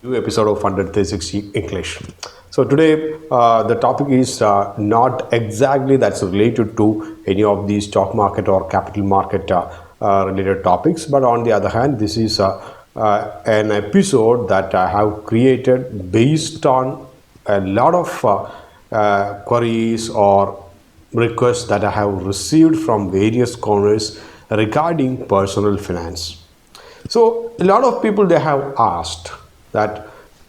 New episode of 160 English. So today the topic is not exactly that's related to any of these stock market or capital market related topics, but on the other hand, this is an episode that I have created based on a lot of queries or requests that I have received from various corners regarding personal finance. So a lot of people they have asked that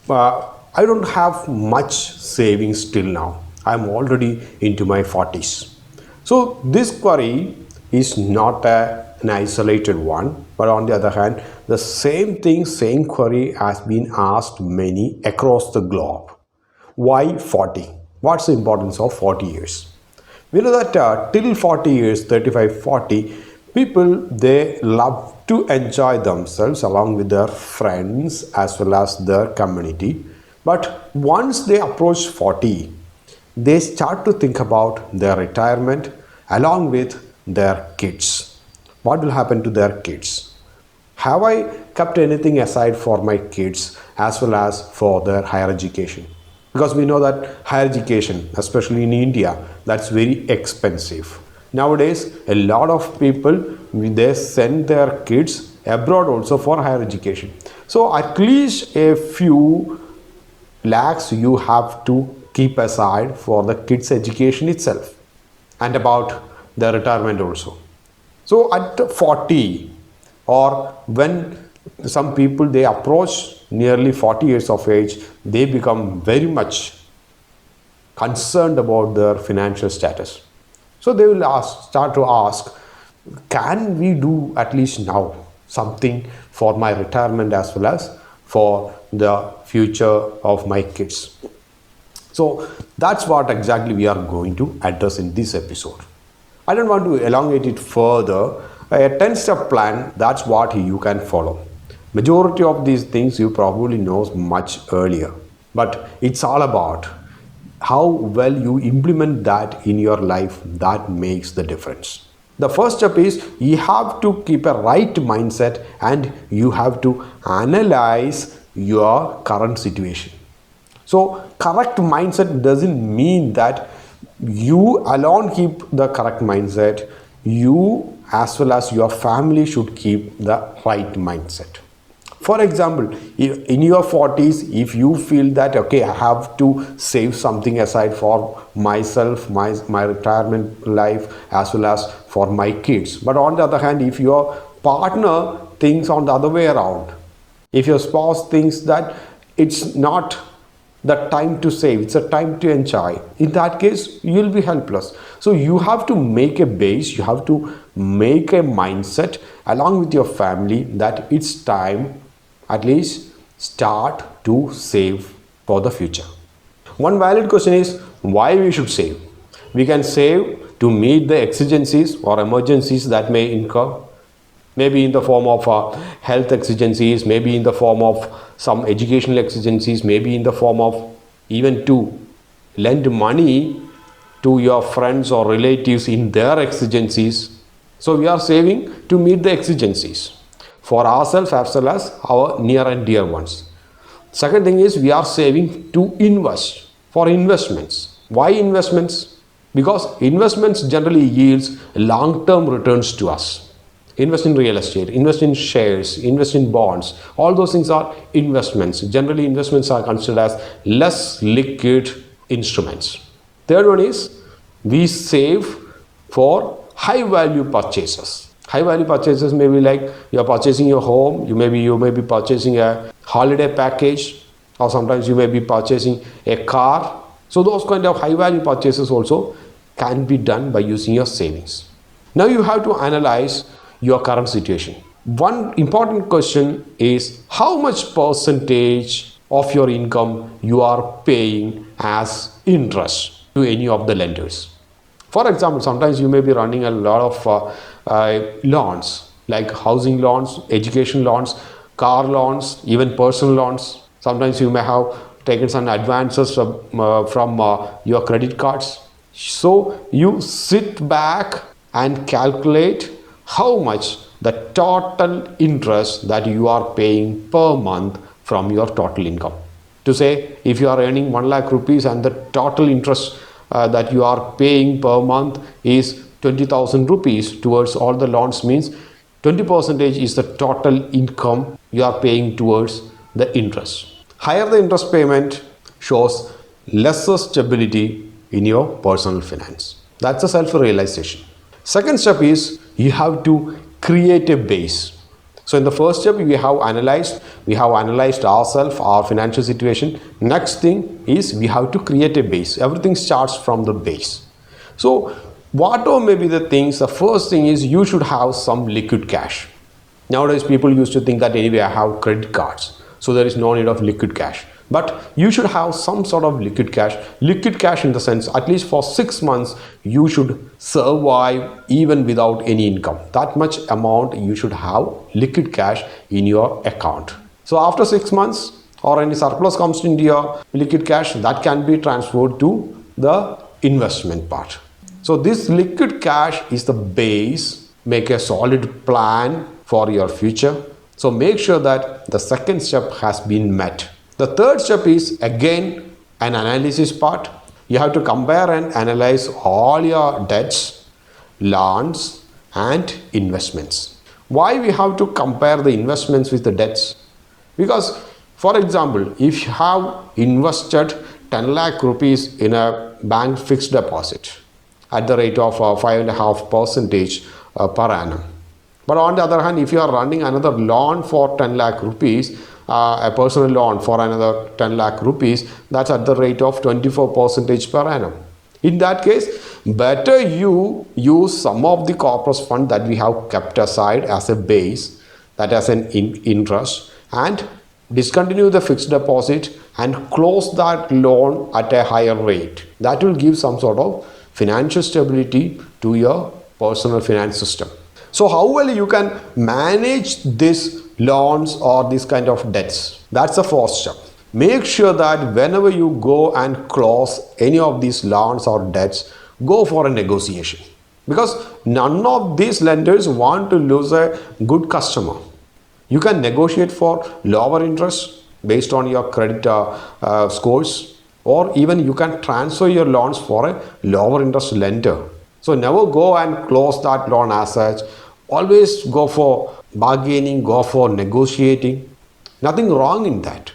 I don't have much savings till now. I'm already into my 40s. So this query is not an isolated one, but on the other hand, the same query has been asked many across the globe. Why 40? What's the importance of 40 years? We know that till 40 years, 35, 40, people they love to enjoy themselves along with their friends as well as their community. But once they approach 40, they start to think about their retirement along with their kids. What will happen to their kids? Have I kept anything aside for my kids as well as for their higher education? Because we know that higher education, especially in India, that's very expensive. Nowadays, a lot of people they send their kids abroad also for higher education. So at least a few lakhs you have to keep aside for the kids' education itself and about the retirement also. So at 40 or when some people they approach nearly 40 years of age, they become very much concerned about their financial status. So they will start to ask, can we do at least now something for my retirement as well as for the future of my kids? So that's what exactly we are going to address in this episode. I don't want to elongate it further. A 10-step plan, that's what you can follow. Majority of these things you probably know much earlier, but it's all about how well you implement that in your life that makes the difference. The first step is you have to keep a right mindset and you have to analyze your current situation. So correct mindset doesn't mean that you alone keep the correct mindset. You as well as your family should keep the right mindset. For example, in your 40s, if you feel that, okay, I have to save something aside for myself, my retirement life, as well as for my kids. But on the other hand, if your partner thinks on the other way around, if your spouse thinks that it's not the time to save, it's a time to enjoy, in that case, you'll be helpless. So you have to make a base, you have to make a mindset along with your family that it's time at least start to save for the future. One valid question is why we should save. We can save to meet the exigencies or emergencies that may incur, maybe in the form of health exigencies, maybe in the form of some educational exigencies, maybe in the form of even to lend money to your friends or relatives in their exigencies. So we are saving to meet the exigencies for ourselves as well as our near and dear ones. Second thing is we are saving to invest for investments. Why investments? Because investments generally yields long-term returns to us. Invest in real estate, invest in shares, invest in bonds. All those things are investments. Generally, investments are considered as less liquid instruments. Third one is we save for high value purchases. High value purchases may be like you are purchasing your home, you may be purchasing a holiday package, or sometimes you may be purchasing a car. So those kind of high value purchases also can be done by using your savings. Now you have to analyze your current situation. One important question is how much percentage of your income you are paying as interest to any of the lenders. For example, sometimes you may be running a lot of loans like housing loans, education loans, car loans, even personal loans. Sometimes you may have taken some advances from your credit cards. So you sit back and calculate how much the total interest that you are paying per month from your total income. To say, if you are earning 1 lakh rupees and the total interest that you are paying per month is 20,000 rupees towards all the loans, means 20% is the total income you are paying towards the interest. Higher the interest payment shows lesser stability in your personal finance. That's a self-realization. Second step is you have to create a base. So in the first step, we have analyzed ourselves, our financial situation. Next thing is we have to create a base. Everything starts from the base. So whatever may be the things, the first thing is you should have some liquid cash. Nowadays people used to think that anyway I have credit cards, so there is no need of liquid cash. But you should have some sort of liquid cash. Liquid cash in the sense, at least for 6 months, you should survive even without any income. That much amount you should have liquid cash in your account. So after 6 months or any surplus comes into your liquid cash, that can be transferred to the investment part. So this liquid cash is the base. Make a solid plan for your future. So make sure that the second step has been met. The third step is again an analysis part. You have to compare and analyze all your debts, loans and investments. Why we have to compare the investments with the debts? Because for example, if you have invested 10 lakh rupees in a bank fixed deposit at the rate of 5.5% per annum. But on the other hand, if you are running another loan for 10 lakh rupees, a personal loan for another 10 lakh rupees, that's at the rate of 24% per annum. In that case, better you use some of the corpus fund that we have kept aside as a base, that as an interest, and discontinue the fixed deposit and close that loan at a higher rate. That will give some sort of financial stability to your personal finance system. So how well you can manage these loans or this kind of debts? That's the first step. Make sure that whenever you go and close any of these loans or debts, go for a negotiation. Because none of these lenders want to lose a good customer. You can negotiate for lower interest based on your credit scores, or even you can transfer your loans for a lower interest lender. So never go and close that loan as such. Always go for bargaining, go for negotiating. Nothing wrong in that.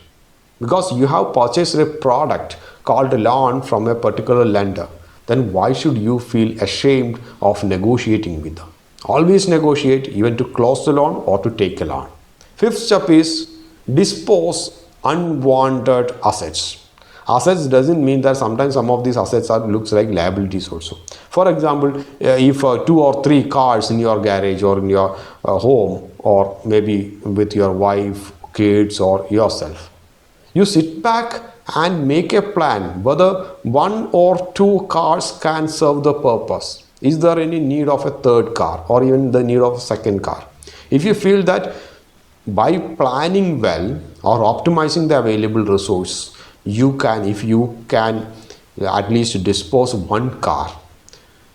Because you have purchased a product called a loan from a particular lender, then why should you feel ashamed of negotiating with them? Always negotiate, even to close the loan or to take a loan. Fifth step is dispose unwanted assets. Assets doesn't mean that sometimes some of these assets looks like liabilities also. For example, if 2 or 3 cars in your garage or in your home, or maybe with your wife, kids or yourself, you sit back and make a plan whether 1 or 2 cars can serve the purpose. Is there any need of a third car or even the need of a second car? If you feel that by planning well or optimizing the available resource, if you can at least dispose 1 car,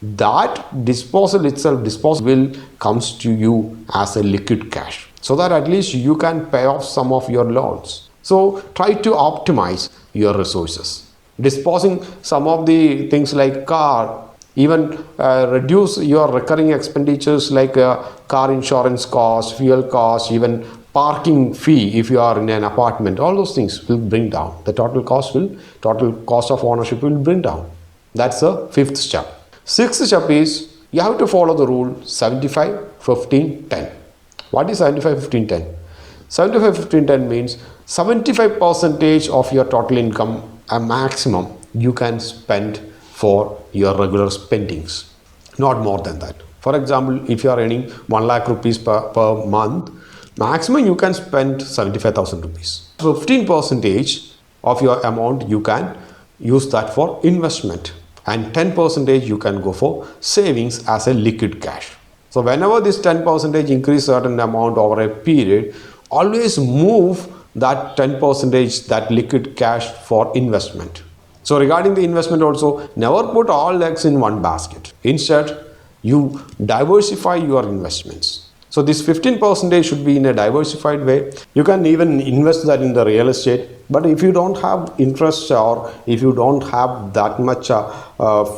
that disposal will comes to you as a liquid cash, so that at least you can pay off some of your loans. So try to optimize your resources. Disposing some of the things like car, even reduce your recurring expenditures like car insurance cost, fuel cost, even parking fee if you are in an apartment. All those things will bring down the total cost of ownership will bring down. That's the 5th step. 6th step is you have to follow the rule 75-15-10. What is 75-15-10? 75-15-10 means 75% of your total income, a maximum, you can spend for your regular spendings, not more than that. For example, if you are earning 1 lakh rupees per month, maximum you can spend 75,000 rupees. 15% of your amount you can use that for investment, and 10% you can go for savings as a liquid cash. So whenever this 10% increase certain amount over a period, always move that 10%, that liquid cash, for investment. So regarding the investment also, never put all eggs in one basket. Instead, you diversify your investments. So So this 15% should be in a diversified way. You can even invest that in the real estate. But if you don't have interest or if you don't have that much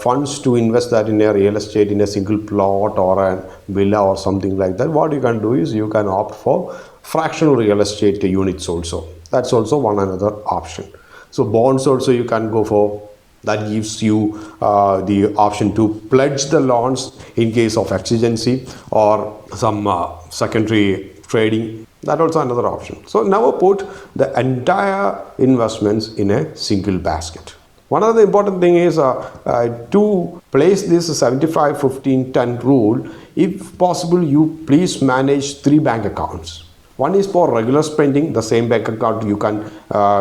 funds to invest that in a real estate, in a single plot or a villa or something like that, what you can do is you can opt for fractional real estate units also. That's also one another option. So bonds also you can go for. That gives you the option to pledge the loans in case of exigency or some secondary trading. That also another option. So now put the entire investments in a single basket. One of the important thing is to place this 75, 15, 10 rule. If possible, you please manage 3 bank accounts. One is for regular spending, the same bank account you can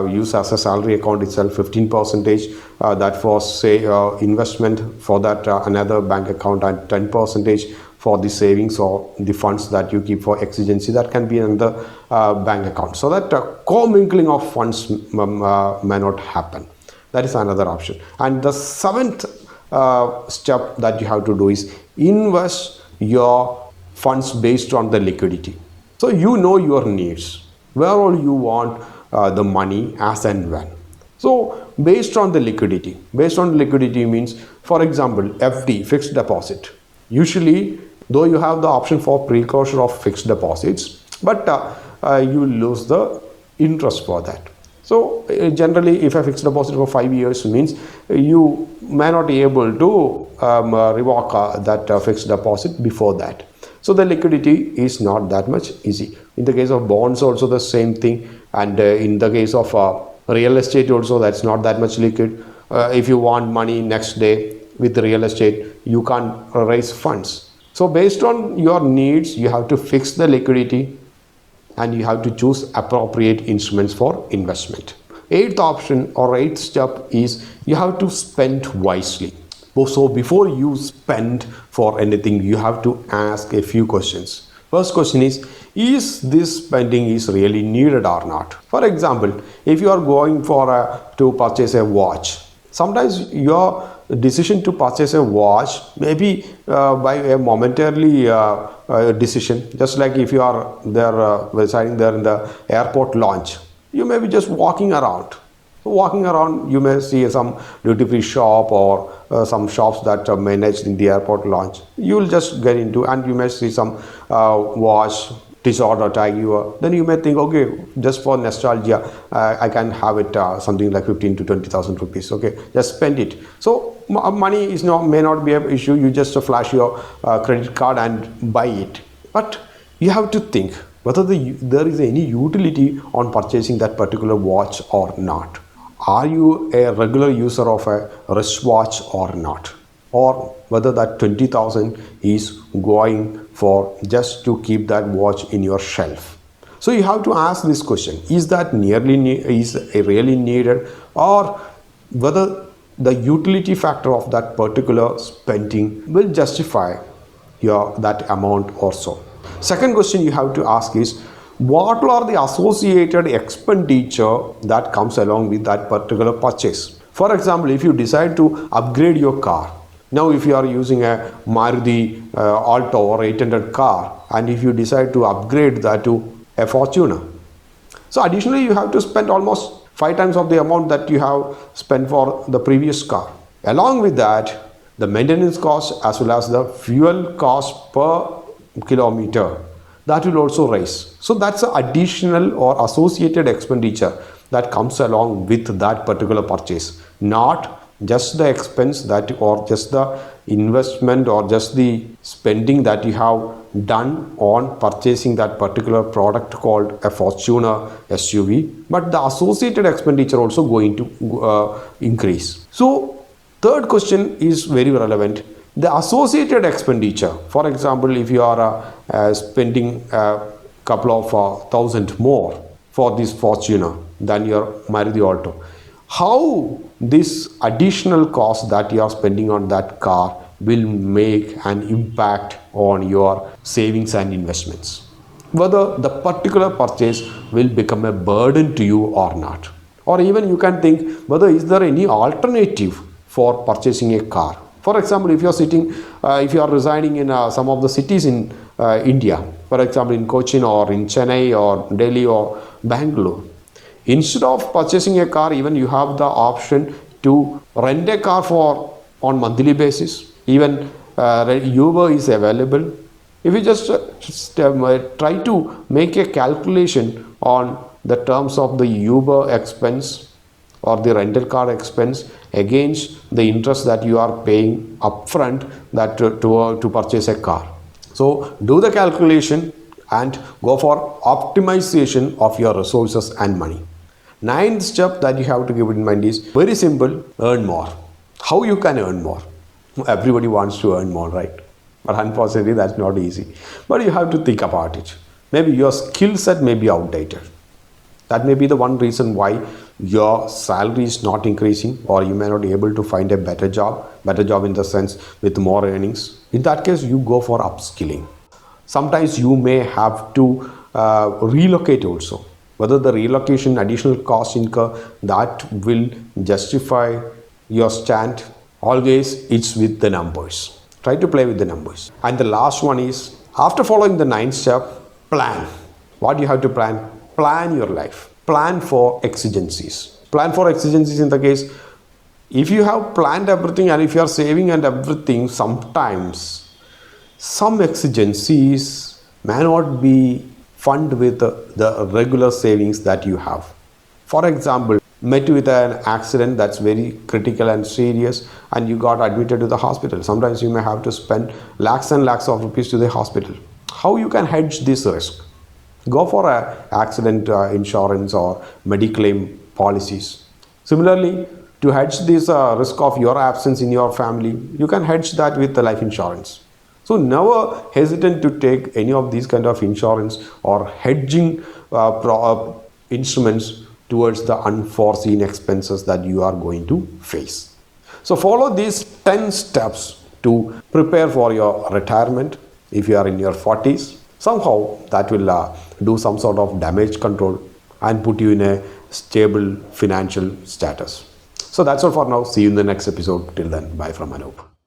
use as a salary account itself, 15%, that for say investment for that another bank account, and 10% for the savings or the funds that you keep for exigency, that can be another bank account. So that commingling of funds may not happen. That is another option. And the 7th step that you have to do is invest your funds based on the liquidity. So you know your needs, where all you want the money as and when. So based on the liquidity means, for example, FD, fixed deposit. Usually, though you have the option for pre-closure of fixed deposits, but you lose the interest for that. So generally, if a fixed deposit for 5 years means you may not be able to revoke that fixed deposit before that. So the liquidity is not that much easy. In the case of bonds also the same thing, and in the case of real estate also, that's not that much liquid. If you want money next day with real estate, you can't raise funds. So based on your needs, you have to fix the liquidity and you have to choose appropriate instruments for investment. 8th option or 8th step is you have to spend wisely. So before you spend for anything, you have to ask a few questions. First question is this spending is really needed or not? For example, if you are going for to purchase a watch, sometimes your decision to purchase a watch may be by a momentarily decision. Just like if you are there residing there in the airport lounge, you may be just walking around. Walking around, you may see some duty-free shop or some shops that are managed in the airport lounge. You will just get into, and you may see some watch, T-shirt or tag. Then you may think, okay, just for nostalgia, I can have it something like 15 to 20,000 rupees. Okay, just spend it. So money is may not be an issue. You just flash your credit card and buy it. But you have to think whether there is any utility on purchasing that particular watch or not. Are you a regular user of a wristwatch or not? Or whether that 20,000 is going for just to keep that watch in your shelf. So you have to ask this question: is that really needed, or whether the utility factor of that particular spending will justify that amount or so. Second question you have to ask is, what are the associated expenditure that comes along with that particular purchase? For example, if you decide to upgrade your car, now if you are using a Maruti Alto or 800 car, and if you decide to upgrade that to a Fortuner, so additionally you have to spend almost 5 times of the amount that you have spent for the previous car. Along with that, the maintenance cost as well as the fuel cost per kilometer, that will also rise. So that's an additional or associated expenditure that comes along with that particular purchase, not just the expense that, or just the investment or just the spending that you have done on purchasing that particular product called a Fortuner SUV, but the associated expenditure also going to increase. So third question is very relevant. The associated expenditure, for example, if you are spending a couple of thousand more for this Fortuner than your Maruti Alto, how this additional cost that you are spending on that car will make an impact on your savings and investments, whether the particular purchase will become a burden to you or not. Or even you can think whether is there any alternative for purchasing a car. For example, if you are residing in some of the cities in India, for example in Cochin or in Chennai or Delhi or Bangalore, instead of purchasing a car, even you have the option to rent a car on monthly basis. Even Uber is available. If you just try to make a calculation on the terms of the Uber expense or the rental car expense against the interest that you are paying upfront that to purchase a car. So do the calculation and go for optimization of your resources and money. Ninth step that you have to keep in mind is very simple: earn more. How you can earn more? Everybody wants to earn more, right? But unfortunately that's not easy. But you have to think about it. Maybe your skill set may be outdated. That may be the one reason why your salary is not increasing, or you may not be able to find a better job in the sense with more earnings. In that case, you go for upskilling. Sometimes you may have to relocate also. Whether the relocation additional cost incur that will justify your stand, always it's with the numbers. Try to play with the numbers. And the last one is, after following the 9th step, plan. What you have to plan? Plan your life. Plan for exigencies. Plan for exigencies in the case, if you have planned everything and if you are saving and everything, sometimes some exigencies may not be fund with the regular savings that you have. For example, met with an accident that's very critical and serious and you got admitted to the hospital. Sometimes you may have to spend lakhs and lakhs of rupees to the hospital. How you can hedge this risk? Go for an accident insurance or mediclaim policies. Similarly, to hedge this risk of your absence in your family, you can hedge that with the life insurance. So never hesitate to take any of these kind of insurance or hedging instruments towards the unforeseen expenses that you are going to face. So follow these 10 steps to prepare for your retirement. If you are in your 40s, somehow that will do some sort of damage control and put you in a stable financial status. So that's all for now. See you in the next episode. Till then, bye from Anup.